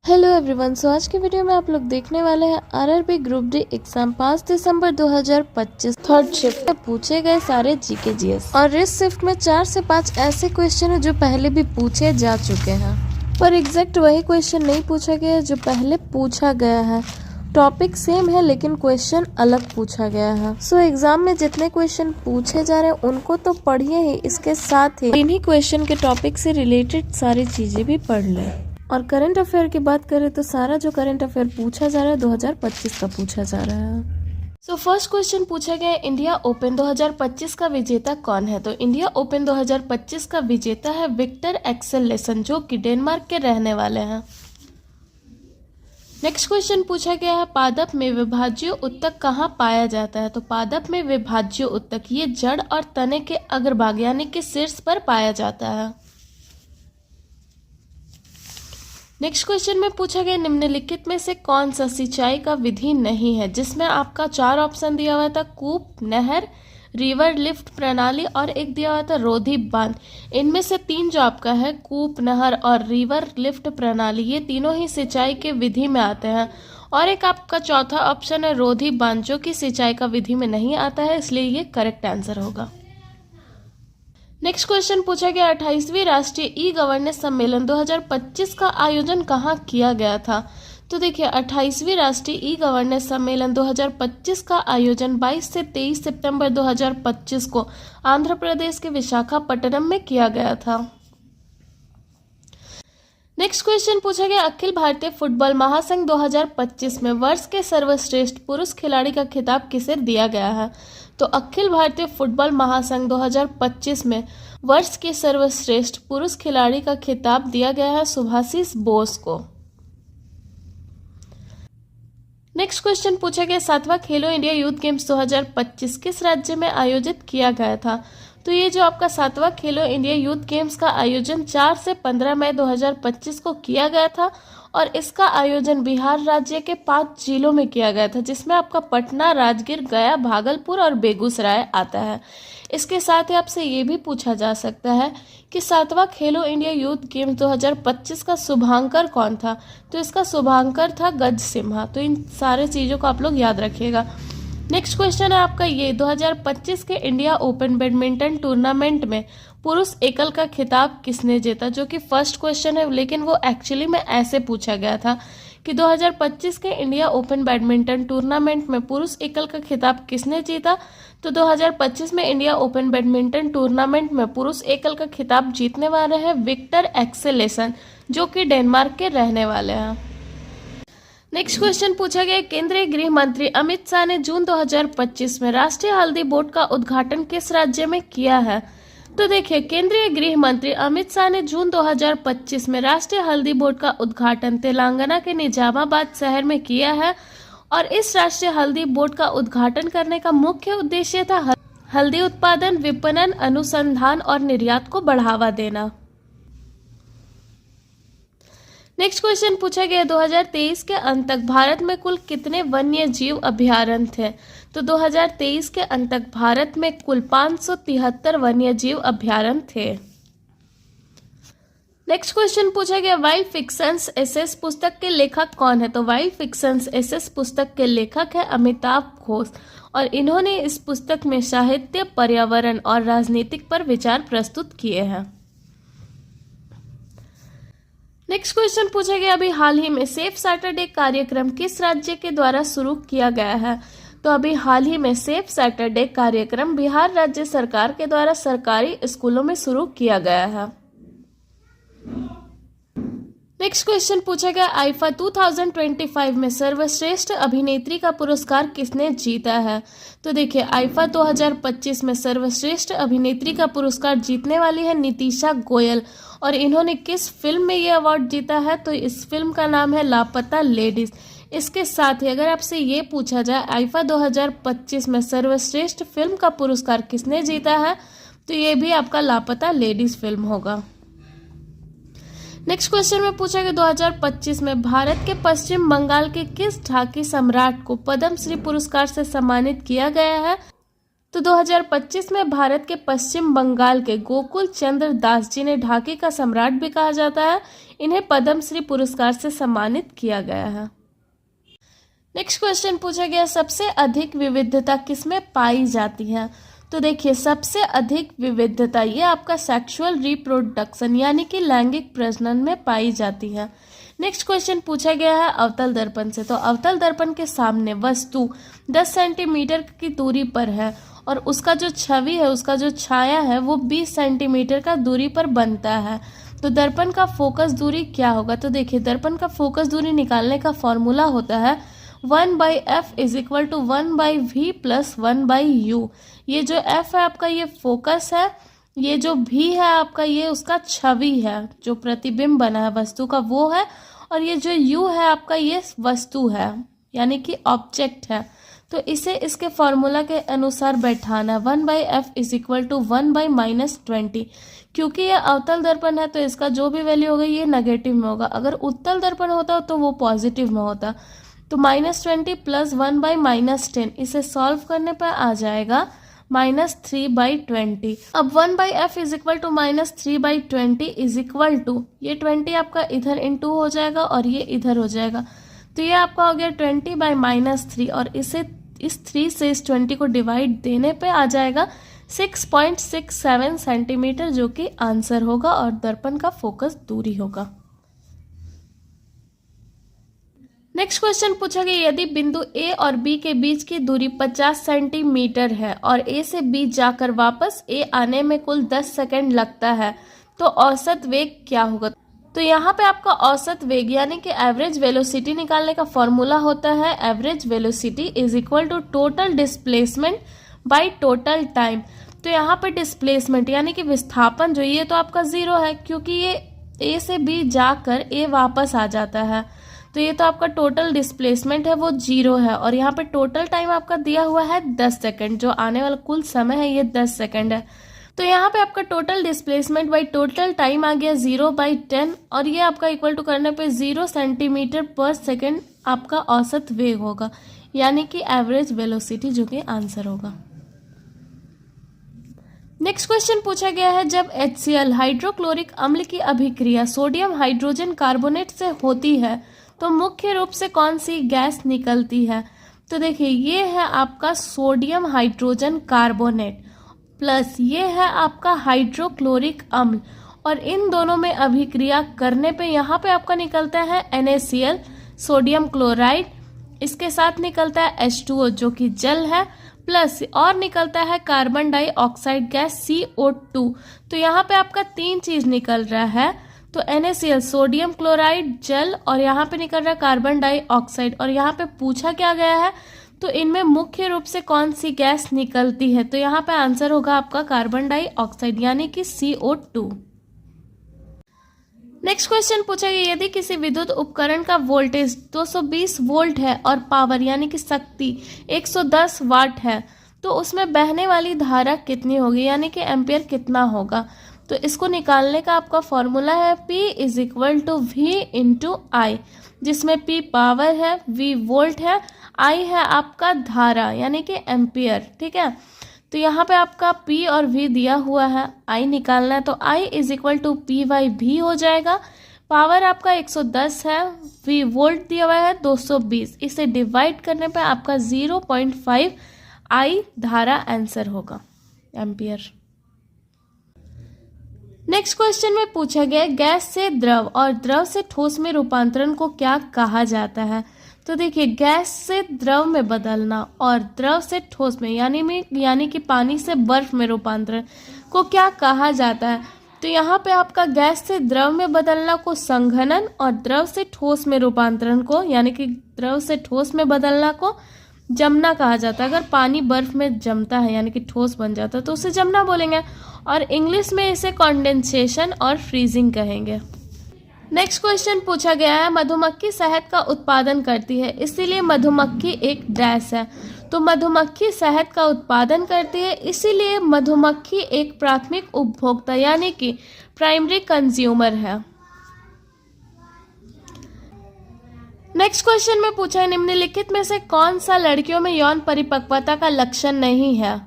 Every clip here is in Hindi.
Hello everyone. सो आज की वीडियो में आप लोग देखने वाले हैं आरआरबी ग्रुप डी एग्जाम 5 दिसंबर 2025 थर्ड शिफ्ट में पूछे गए सारे जीके जीएस। और इस शिफ्ट में 4 से 5 ऐसे क्वेश्चन हैं जो पहले भी पूछे जा चुके हैं, पर एग्जैक्ट वही क्वेश्चन नहीं पूछा गया है जो पहले पूछा गया है। टॉपिक सेम है लेकिन क्वेश्चन अलग पूछा गया है। सो एग्जाम में जितने क्वेश्चन पूछे जा रहे हैं उनको तो पढ़िए ही, इसके साथ ही इन्हीं क्वेश्चन के टॉपिक से रिलेटेड सारी चीजें भी पढ़ लें। और करंट अफेयर की बात करें तो सारा जो करंट अफेयर पूछा जा रहा है 2025 का पूछा जा रहा है। सो फर्स्ट क्वेश्चन पूछा गया है, इंडिया ओपन 2025 का विजेता कौन है? तो इंडिया ओपन 2025 का विजेता है विक्टर एक्सेलेसन, जो कि डेनमार्क के रहने वाले हैं। नेक्स्ट क्वेश्चन पूछा गया है, पादप में विभाज्य उत्तक कहाँ पाया जाता है? तो पादप में विभाज्य उत्तक ये जड़ और तने के अग्रभाग यानी कि शीर्ष पर पाया जाता है। नेक्स्ट क्वेश्चन में पूछा गया, निम्नलिखित में से कौन सा सिंचाई का विधि नहीं है? जिसमें आपका 4 ऑप्शन दिया हुआ था, कूप, नहर, रिवर लिफ्ट प्रणाली और एक दिया हुआ था रोधी बांध। इनमें से 3 जो आपका है, कूप, नहर और रिवर लिफ्ट प्रणाली, ये तीनों ही सिंचाई के विधि में आते हैं। और एक आपका चौथा ऑप्शन है रोधी बांध, जो कि सिंचाई का विधि में नहीं आता है, इसलिए ये करेक्ट आंसर होगा। नेक्स्ट क्वेश्चन पूछा गया, 28वीं राष्ट्रीय ई गवर्नेंस सम्मेलन 2025 का आयोजन कहाँ किया गया था? तो देखिए 28वीं राष्ट्रीय ई गवर्नेंस सम्मेलन 2025 का आयोजन 22 से 23 सितंबर 2025 को आंध्र प्रदेश के विशाखापट्टनम में किया गया था। नेक्स्ट क्वेश्चन पूछा गया, अखिल भारतीय फुटबॉल महासंघ 2025 में वर्ष के सर्वश्रेष्ठ पुरुष खिलाड़ी का खिताब किसे दिया गया है? तो अखिल भारतीय फुटबॉल महासंघ 2025 में वर्ष के सर्वश्रेष्ठ पुरुष खिलाड़ी का खिताब दिया गया है सुभाषिस बोस को। नेक्स्ट क्वेश्चन पूछा गया, 7वां खेलो इंडिया यूथ गेम्स 2025 किस राज्य में आयोजित किया गया था? तो ये जो आपका 7वां खेलो इंडिया यूथ गेम्स का आयोजन 4 से 15 मई 2025 को किया गया था और इसका आयोजन बिहार राज्य के 5 जिलों में किया गया था, जिसमें आपका पटना, राजगीर, गया, भागलपुर और बेगूसराय आता है। इसके साथ ही आपसे ये भी पूछा जा सकता है कि 7वां खेलो इंडिया यूथ गेम्स 2025 का शुभांकर कौन था? तो इसका शुभांकर था गज सिम्हा। तो इन सारे चीज़ों को आप लोग याद रखिएगा। नेक्स्ट क्वेश्चन है आपका ये, 2025 के इंडिया ओपन बैडमिंटन टूर्नामेंट में पुरुष एकल का खिताब किसने जीता? जो कि फर्स्ट क्वेश्चन है, लेकिन वो एक्चुअली में ऐसे पूछा गया था कि 2025 के इंडिया ओपन बैडमिंटन टूर्नामेंट में पुरुष एकल का खिताब किसने जीता? तो 2025 में इंडिया ओपन बैडमिंटन टूर्नामेंट में पुरुष एकल का खिताब जीतने वाले हैं विक्टर एक्सेलेसन, जो कि डेनमार्क के रहने वाले हैं। नेक्स्ट क्वेश्चन पूछा गया, केंद्रीय गृह मंत्री अमित शाह ने जून 2025 में राष्ट्रीय हल्दी बोर्ड का उद्घाटन किस राज्य में किया है? तो देखिए, केंद्रीय गृह मंत्री अमित शाह ने जून 2025 में राष्ट्रीय हल्दी बोर्ड का उद्घाटन तेलंगाना के निजामाबाद शहर में किया है और इस राष्ट्रीय हल्दी बोर्ड का उद्घाटन करने का मुख्य उद्देश्य था हल्दी उत्पादन, विपणन, अनुसंधान और निर्यात को बढ़ावा देना। नेक्स्ट क्वेश्चन पूछा गया, 2023 के अंत तक भारत में कुल कितने वन्य जीव अभयारण्य थे? तो 2023 के अंत तक भारत में कुल 573 वन्य जीव अभयारण्य थे। नेक्स्ट क्वेश्चन पूछा गया, वाइल्ड फिक्शंस एसेस पुस्तक के लेखक कौन है? तो वाइल्ड फिक्शंस एसेस पुस्तक के लेखक है अमिताभ घोष और इन्होंने इस पुस्तक में साहित्य, पर्यावरण और राजनीतिक पर विचार प्रस्तुत किए हैं। नेक्स्ट क्वेश्चन पूछा गया, अभी हाल ही में सेफ सैटरडे कार्यक्रम किस राज्य के द्वारा शुरू किया गया है? तो अभी हाल ही में सेफ सैटरडे कार्यक्रम बिहार राज्य सरकार के द्वारा सरकारी स्कूलों में शुरू किया गया है। नेक्स्ट क्वेश्चन पूछा गया, आईफा 2025 में सर्वश्रेष्ठ अभिनेत्री का पुरस्कार किसने जीता है? तो देखिए, आईफा 2025 में सर्वश्रेष्ठ अभिनेत्री का पुरस्कार जीतने वाली है नितिशा गोयल और इन्होंने किस फिल्म में ये अवार्ड जीता है? तो इस फिल्म का नाम है लापता लेडीज। इसके साथ ही अगर आपसे ये पूछा जाए आईफा 2025 में सर्वश्रेष्ठ फिल्म का पुरस्कार किसने जीता है, तो ये भी आपका लापता लेडीज फिल्म होगा। नेक्स्ट क्वेश्चन में पूछा गया, 2025 में भारत के पश्चिम बंगाल के किस ढाकी सम्राट को पद्म श्री पुरस्कार से सम्मानित किया गया है? तो 2025 में भारत के पश्चिम बंगाल के गोकुल चंद्र दास जी ने ढाकी का सम्राट भी कहा जाता है, इन्हें पद्मश्री पुरस्कार से सम्मानित किया गया है। नेक्स्ट क्वेश्चन पूछा गया, सबसे अधिक विविधता किसमें पाई जाती है? तो देखिए, सबसे अधिक विविधता ये आपका सेक्सुअल रिप्रोडक्शन यानी कि लैंगिक प्रजनन में पाई जाती है। नेक्स्ट क्वेश्चन पूछा गया है अवतल दर्पण से। तो अवतल दर्पण के सामने वस्तु 10 सेंटीमीटर की दूरी पर है और उसका जो छवि है, उसका जो छाया है वो 20 सेंटीमीटर का दूरी पर बनता है। तो दर्पण का फोकस दूरी क्या होगा? तो देखिए, दर्पण का फोकस दूरी निकालने का फॉर्मूला होता है 1/f is equal to 1/v plus 1/u। ये जो f है आपका ये फोकस है, ये जो v है आपका ये उसका छवि है, जो प्रतिबिंब बना है वस्तु का वो है, और ये जो u है आपका ये वस्तु है यानी कि ऑब्जेक्ट है। तो इसे इसके फॉर्मूला के अनुसार बैठाना, 1/f इज इक्वल टू 1/-20। क्योंकि ये अवतल दर्पण है तो इसका जो भी वैल्यू होगा ये नेगेटिव में होगा, अगर उत्तल दर्पण होता तो वो पॉजिटिव में होता। तो -20 प्लस 1/-10, इसे सॉल्व करने पर आ जाएगा -3/20। अब 1/f is equal to -3/20 is equal to, ये 20 आपका इधर इंटू हो जाएगा और ये इधर हो जाएगा, तो ये आपका हो गया 20/-3, और इसे इस 3 से इस 20 को डिवाइड देने पे आ जाएगा 6.67 सेंटीमीटर, जो कि आंसर होगा और दर्पण का फोकस दूरी होगा। नेक्स्ट क्वेश्चन पूछा गया, यदि बिंदु ए और बी के बीच की दूरी 50 सेंटीमीटर है और ए से बी जाकर वापस ए आने में कुल 10 सेकंड लगता है, तो औसत वेग क्या होगा? तो यहाँ पे आपका औसत वेग यानी कि एवरेज वेलोसिटी निकालने का फॉर्मूला होता है average velocity is equal to total displacement by total time. तो यहाँ पे डिस्प्लेसमेंट यानी कि विस्थापन जो ये तो आपका 0 है, क्योंकि ये ए से बी जाकर ए वापस आ जाता है, तो ये तो आपका टोटल डिस्प्लेसमेंट है वो 0 है, और यहाँ पे टोटल टाइम आपका दिया हुआ है 10 सेकंड, जो आने वाला कुल समय है ये 10 सेकंड है। तो यहाँ पे आपका total displacement by total time आ गया 0/10, और ये आपका इक्वल टू करने पे 0 सेंटीमीटर पर सेकंड आपका औसत वेग होगा, यानी कि एवरेज वेलोसिटी, जो कि आंसर होगा। नेक्स्ट क्वेश्चन पूछा गया है, जब HCl हाइड्रोक्लोरिक अम्ल की अभिक्रिया सोडियम हाइड्रोजन कार्बोनेट से होती है तो मुख्य रूप से कौन सी गैस निकलती है? तो देखिए, ये है आपका सोडियम हाइड्रोजन कार्बोनेट प्लस ये है आपका हाइड्रोक्लोरिक अम्ल, और इन दोनों में अभिक्रिया करने पे यहाँ पे आपका निकलता है NaCl सोडियम क्लोराइड, इसके साथ निकलता है H2O जो कि जल है, प्लस और निकलता है कार्बन डाइऑक्साइड गैस CO2। तो यहाँ पे आपका 3 चीज निकल रहा है, तो NaCl सोडियम क्लोराइड जल, और यहाँ पे निकल रहा है कार्बन डाइऑक्साइड, और यहाँ पे पूछा क्या गया है तो इनमें मुख्य रूप से कौन सी गैस निकलती है? तो यहाँ पे आंसर होगा आपका कार्बन डाइऑक्साइड यानी कि CO2। नेक्स्ट क्वेश्चन पूछा गया, यदि किसी विद्युत उपकरण का वोल्टेज 220 वोल्ट है और पावर यानी कि शक्ति 110 वाट है, तो उसमें बहने वाली धारा कितनी होगी यानी कि एम्पियर कितना होगा? तो इसको निकालने का आपका फॉर्मूला है P is equal to V into I, जिसमें P पावर है, V वोल्ट है, I है आपका धारा यानी कि एम्पियर। ठीक है, तो यहाँ पे आपका P और V दिया हुआ है, I निकालना है, तो I is equal to P/V हो जाएगा। पावर आपका 110 है, V वोल्ट दिया हुआ है 220, इसे डिवाइड करने पे आपका 0.5 I धारा आंसर होगा, एम्पियर। नेक्स्ट क्वेश्चन में पूछा गया, गैस से द्रव और द्रव से ठोस में रूपांतरण को क्या कहा जाता है? तो देखिए, गैस से द्रव में बदलना और द्रव से ठोस में यानी कि पानी से बर्फ में रूपांतरण को क्या कहा जाता है? तो यहाँ पे आपका गैस से द्रव में बदलना को संघनन और द्रव से ठोस में रूपांतरण को यानी कि द्रव से ठोस में बदलना को जमना कहा जाता है। अगर पानी बर्फ में जमता है यानी कि ठोस बन जाता है तो उसे जमना बोलेंगे, और इंग्लिश में इसे कंडेंसेशन और फ्रीजिंग कहेंगे। नेक्स्ट क्वेश्चन पूछा गया है, मधुमक्खी शहद का उत्पादन करती है इसीलिए मधुमक्खी एक डैश है। तो मधुमक्खी शहद का उत्पादन करती है इसीलिए मधुमक्खी एक प्राथमिक उपभोक्ता यानी कि प्राइमरी कंज्यूमर है। नेक्स्ट क्वेश्चन में पूछा है, निम्नलिखित में से कौन सा लड़कियों में यौन परिपक्वता का लक्षण नहीं है?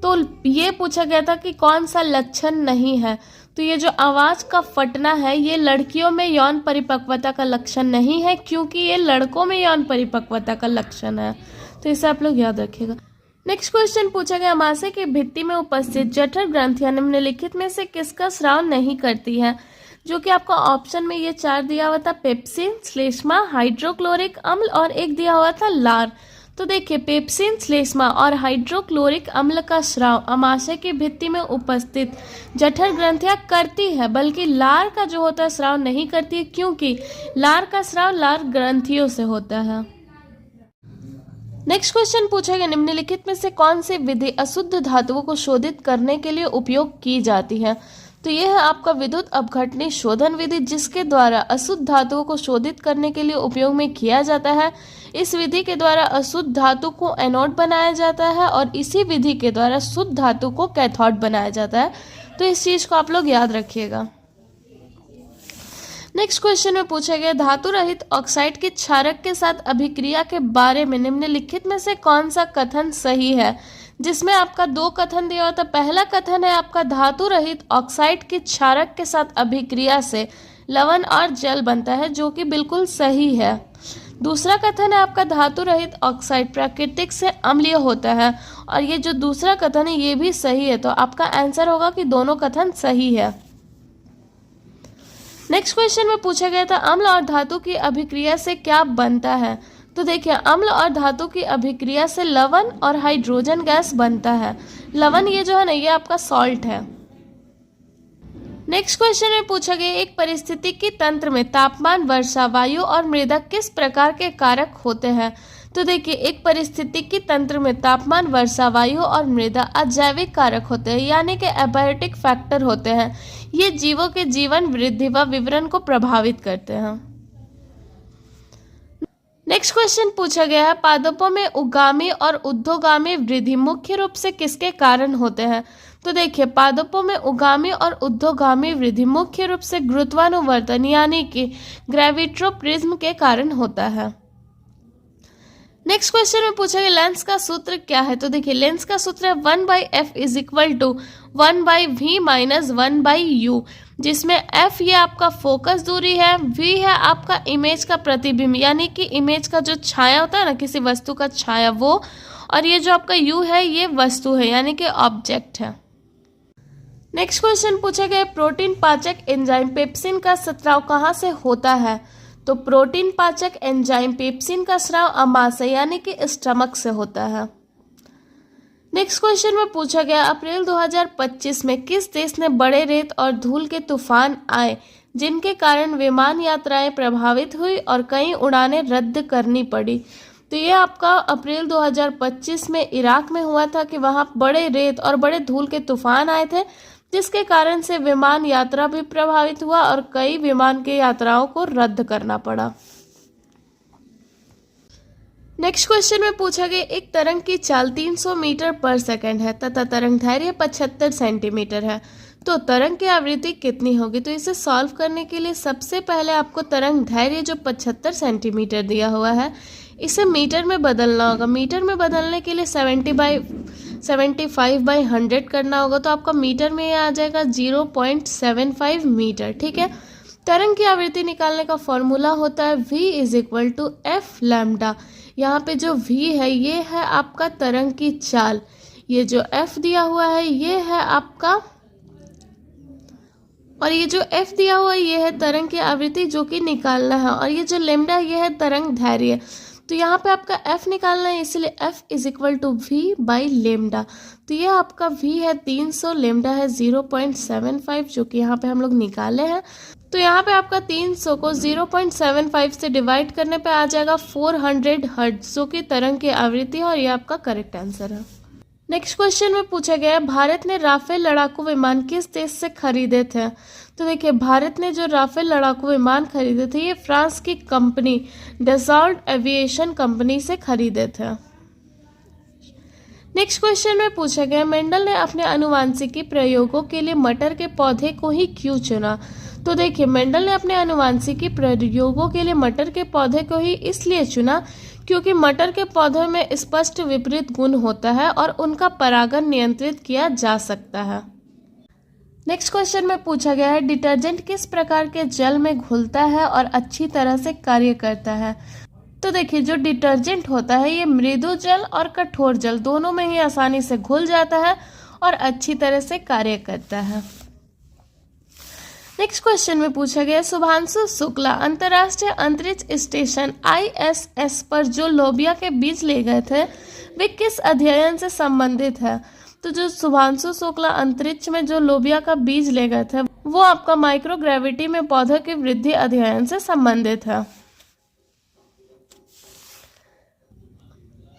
तो ये पूछा गया था कि कौन सा लक्षण नहीं है। तो ये जो आवाज़ का फटना है ये लड़कियों में यौन परिपक्वता का लक्षण नहीं है, क्योंकि ये लड़कों में यौन परिपक्वता का लक्षण है। तो इसे आप लोग याद रखिएगा। नेक्स्ट क्वेश्चन पूछा गया, आमाशय की भित्ति में उपस्थित जठर ग्रंथियां निम्नलिखित में से किसका स्राव नहीं करती है? जो कि आपका ऑप्शन में ये 4 दिया हुआ था, पेप्सिन, श्लेष्मा, हाइड्रोक्लोरिक अम्ल और एक दिया हुआ था लार। तो देखिए पेप्सिन, श्लेष्मा और हाइड्रोक्लोरिक अम्ल का स्राव आमाशय की भित्ति में उपस्थित जठर ग्रंथियां करती है, बल्कि लार का जो होता है स्राव नहीं करती है, क्योंकि लार का स्राव लार ग्रंथियों से होता है। नेक्स्ट क्वेश्चन पूछा गया, निम्नलिखित में से कौन सी विधि अशुद्ध धातुओं को शोधित करने के लिए उपयोग की जाती है? तो यह है आपका विद्युत अपघटनी शोधन विधि, जिसके द्वारा अशुद्ध धातुओं को शोधित करने के लिए उपयोग में किया जाता है। इस विधि के द्वारा अशुद्ध धातु को एनोड बनाया जाता है और इसी विधि के द्वारा शुद्ध धातु को कैथोड बनाया जाता है। तो इस चीज को आप लोग याद रखिएगा। नेक्स्ट क्वेश्चन में पूछा गया, धातु रहित ऑक्साइड की क्षारक के साथ अभिक्रिया के बारे में निम्नलिखित में से कौन सा कथन सही है? जिसमें आपका 2 कथन दिया होता है। पहला कथन है आपका धातु रहित ऑक्साइड की क्षारक के साथ अभिक्रिया से लवण और जल बनता है, जो कि बिल्कुल सही है। दूसरा कथन है आपका धातु रहित ऑक्साइड प्राकृतिक से अम्लीय होता है, और ये जो दूसरा कथन है ये भी सही है। तो आपका आंसर होगा कि दोनों कथन सही है। नेक्स्ट क्वेश्चन में पूछा गया था, अम्ल और धातु की अभिक्रिया से क्या बनता है? तो देखिए अम्ल और धातु की अभिक्रिया से लवण और हाइड्रोजन गैस बनता है। लवण ये जो है ना ये आपका सॉल्ट है। नेक्स्ट क्वेश्चन में पूछा गया, एक परिस्थितिकी तंत्र में तापमान, वर्षा, वायु और मृदा किस प्रकार के कारक होते हैं? तो देखिए एक परिस्थितिकी तंत्र में तापमान, वर्षा, वायु और मृदा अजैविक कारक होते हैं, यानी कि एबायोटिक फैक्टर होते हैं। ये जीवों के जीवन, वृद्धि व विवरण को प्रभावित करते हैं। नेक्स्ट क्वेश्चन पूछा गया है, पादपों में उगामी और ऊर्ध्वगामी वृद्धि मुख्य रूप से किसके कारण होते हैं? तो देखिए पादपों में उगामी और ऊर्ध्वगामी वृद्धि मुख्य रूप से गुरुत्वानुवर्तन यानी कि ग्रेविट्रोप्रिज्म के कारण होता है। नेक्स्ट क्वेश्चन में पूछा गया, लेंस का सूत्र क्या है? तो देखिए लेंस का सूत्र है 1/f = 1/v - 1/u, जिसमें f ये आपका फोकस दूरी है, v है आपका इमेज का प्रतिबिंब यानी कि इमेज का जो छाया होता है ना किसी वस्तु का छाया वो, और ये जो आपका u है ये वस्तु है यानी कि ऑब्जेक्ट है। नेक्स्ट क्वेश्चन पूछा गया, प्रोटीन पाचक एंजाइम पेप्सिन का स्राव कहाँ से होता है? तो प्रोटीन पाचक एंजाइम पेप्सिन का स्राव आमाशय यानी कि स्टमक से होता है। नेक्स्ट क्वेश्चन में पूछा गया, अप्रैल 2025 में किस देश ने बड़े रेत और धूल के तूफान आए जिनके कारण विमान यात्राएं प्रभावित हुई और कई उड़ानें रद्द करनी पड़ी? तो ये आपका अप्रैल 2025 में इराक में हुआ था कि वहां बड़े रेत और बड़े धूल के तूफान आए थे, जिसके कारण से विमान यात्रा भी प्रभावित हुआ और कई विमान की यात्राओं को रद्द करना पड़ा। नेक्स्ट क्वेश्चन में पूछा गया, एक तरंग की चाल 300 मीटर पर सेकंड है तथा तरंग दैर्घ्य 75 सेंटीमीटर है, तो तरंग की आवृत्ति कितनी होगी? तो इसे सॉल्व करने के लिए सबसे पहले आपको तरंग दैर्घ्य जो 75 सेंटीमीटर दिया हुआ है इसे मीटर में बदलना होगा। मीटर में बदलने के लिए 75/100 करना होगा, तो आपका मीटर में आ जाएगा 0.75 मीटर। ठीक है, तरंग की आवृत्ति निकालने का फॉर्मूला होता है v = f लैम्डा। यहाँ पे जो v है ये है आपका तरंग की चाल, ये जो f दिया हुआ है ये है आपका, और ये जो f दिया हुआ है ये है तरंग की आवृत्ति जो कि निकालना है, और ये जो लैम्डा ये है तरंग दैर्घ्य। तो यहाँ पे आपका f निकालना है, इसलिए f = v/λ। तो ये आपका v है 300, लैम्डा है 0.75 जो कि यहाँ पे हम लोग निकाले हैं। तो यहाँ पे आपका 300 को 0.75 से डिवाइड करने पे आ जाएगा 400 हर्ट्ज, जो कि तरंग की आवृत्ति है, और ये आपका करेक्ट आंसर है। नेक्स्ट क्वेश्चन में पूछा गया है, भारत ने राफेल लड़ाकू विमान किस देश से खरीदे थे? तो देखिए भारत ने जो राफेल लड़ाकू विमान खरीदे थे ये फ्रांस की कंपनी डसॉल्ट एविएशन कंपनी से खरीदे थे। नेक्स्ट क्वेश्चन में पूछा गया, मेंडल ने अपने आनुवांशिकी प्रयोगों के लिए मटर के पौधे को ही क्यों चुना? तो देखिए मेंडल ने अपने आनुवांशिकी प्रयोगों के लिए मटर के पौधे को ही इसलिए चुना क्योंकि मटर के पौधों में स्पष्ट विपरीत गुण होता है और उनका परागण नियंत्रित किया जा सकता है। नेक्स्ट क्वेश्चन में पूछा गया है डिटर्जेंट किस प्रकार के जल में घुलता है और अच्छी तरह से कार्य करता है। तो देखिए जो डिटर्जेंट होता है ये मृदु जल और कठोर जल दोनों में ही आसानी से घुल जाता है और अच्छी तरह से कार्य करता है। नेक्स्ट क्वेश्चन में पूछा गया शुभांशु शुक्ला अंतर्राष्ट्रीय अंतरिक्ष स्टेशन ISS पर जो लोबिया के बीज ले गए थे वे किस अध्ययन से संबंधित है। तो जो शुभांशु शुक्ला अंतरिक्ष में जो लोबिया का बीज ले गए थे वो आपका माइक्रोग्रेविटी में पौधों की वृद्धि अध्ययन से संबंधित है।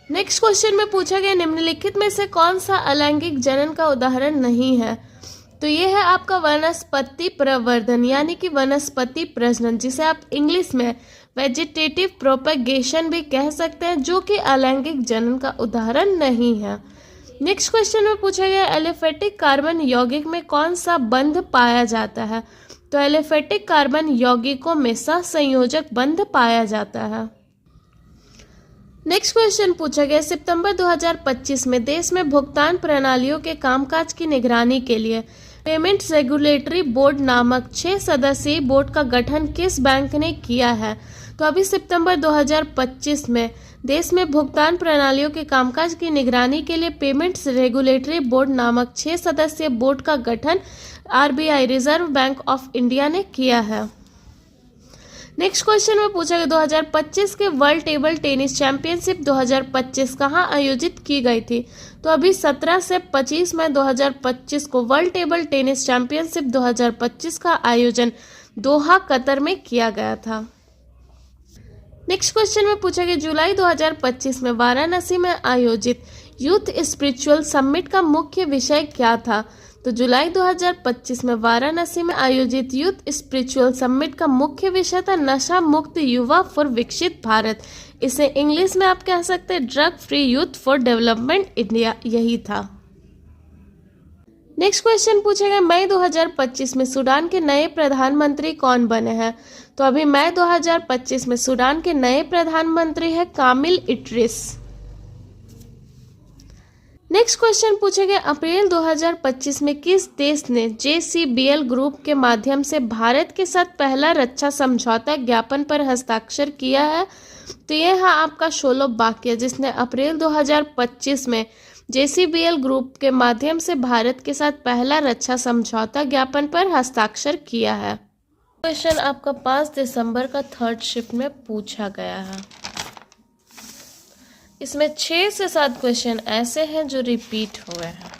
नेक्स्ट क्वेश्चन में पूछा गया निम्नलिखित में से कौन सा अलैंगिक जनन का उदाहरण नहीं है। तो ये है आपका वनस्पति प्रवर्धन यानी कि वनस्पति प्रजनन जिसे आप इंग्लिश में वेजिटेटिव प्रोपेगेशन भी कह सकते हैं जो कि अलैंगिक जनन का उदाहरण नहीं है। नेक्स्ट क्वेश्चन में पूछा गया एलिफेटिक कार्बन यौगिक में कौन सा बंध पाया जाता है। तो एलिफेटिक कार्बन यौगिकों में सहसंयोजक बंध पाया जाता है। नेक्स्ट क्वेश्चन पूछा गया सितंबर 2025 में देश में भुगतान प्रणालियों के कामकाज की निगरानी के लिए पेमेंट रेगुलेटरी बोर्ड नामक 6 सदस्यीय बोर्ड का गठन किस बैंक ने किया है। तो अभी सितंबर 2025 में देश में भुगतान प्रणालियों के कामकाज की निगरानी के लिए पेमेंट्स रेगुलेटरी बोर्ड नामक 6 सदस्यीय बोर्ड का गठन RBI reserve bank of India ने किया है। नेक्स्ट क्वेश्चन में पूछा गया 2025 के वर्ल्ड टेबल टेनिस चैंपियनशिप 2025 कहाँ आयोजित की गई थी। तो अभी 17 से 25 मई 2025 को वर्ल्ड टेबल टेनिस चैंपियनशिप 2025 का आयोजन दोहा कतर में किया गया था। नेक्स्ट क्वेश्चन में पूछा गया जुलाई 2025 में वाराणसी में आयोजित यूथ स्पिरिचुअल समिट का मुख्य विषय क्या था। तो जुलाई 2025 में वाराणसी में आयोजित यूथ स्पिरिचुअल समिट का मुख्य विषय था नशा मुक्त युवा फॉर विकसित भारत। इसे इंग्लिश में आप कह सकते हैं drug free youth for development India, यही था। नेक्स्ट क्वेश्चन पूछेगा मई 2025 में सूडान के नए प्रधानमंत्री कौन बने हैं। तो अभी मई 2025 में सूडान के नए प्रधानमंत्री है कामिल इड्रिस। नेक्स्ट क्वेश्चन पूछेगा अप्रैल 2025 में किस देश ने JCBL ग्रुप के माध्यम से भारत के साथ पहला रक्षा समझौता ज्ञापन पर हस्ताक्षर किया है। तो यह है आपका स्लोवाकिया जिसने अप्रैल 2025 में JCBL ग्रुप के माध्यम से भारत के साथ पहला रक्षा समझौता ज्ञापन पर हस्ताक्षर किया है। क्वेश्चन आपका 5 दिसंबर का थर्ड शिफ्ट में पूछा गया है। इसमें 6 से 7 क्वेश्चन ऐसे हैं जो रिपीट हुए हैं।